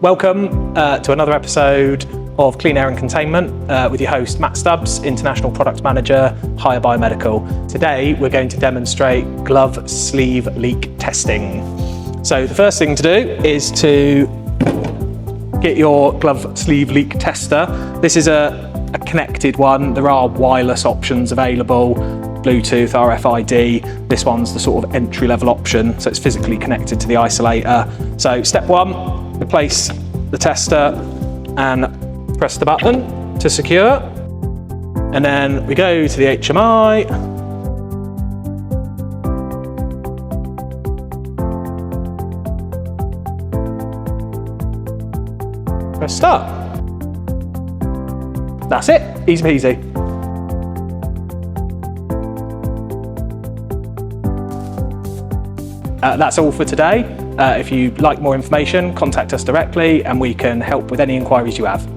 Welcome to another episode of Clean Air and Containment with your host Matt Stubbs, International Product Manager, Hire Biomedical. Today we're going to demonstrate glove sleeve leak testing. So the first thing to do is to get your glove sleeve leak tester. This is a connected one. There are wireless options available, Bluetooth, RFID. This one's the sort of entry-level option, so it's physically connected to the isolator. So step one, replace the tester and press the button to secure. And then we go to the HMI. Press start. That's it, easy peasy. That's all for today. If you'd like more information, contact us directly and we can help with any inquiries you have.